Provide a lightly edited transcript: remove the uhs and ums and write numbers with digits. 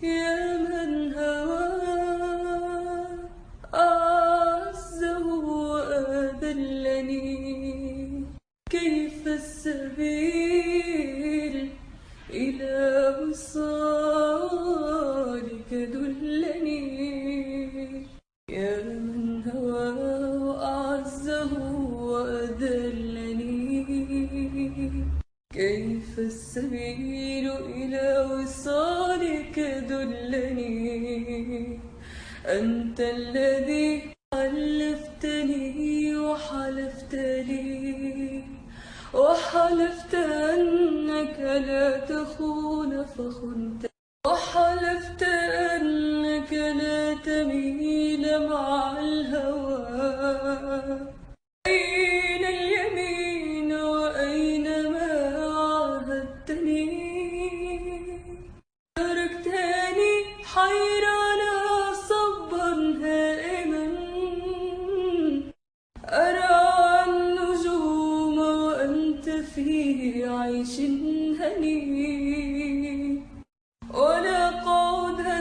يا من هوى أعزه وأذلني، كيف السبيل إلى وصالك دلني. يا من هوى وأعزه وأذلني، كيف السبيل إلى وصالك دلني. أنت الذي علفتني وحلفت أنك لا تخون فخنت، وحلفت أنك لا تميل مع الهوى. أين اليمين وأين ما عاهدتني؟ تركتني حيرانا صبا هائما، أرى النجوم وأنت في عيش هني، ولا قعدا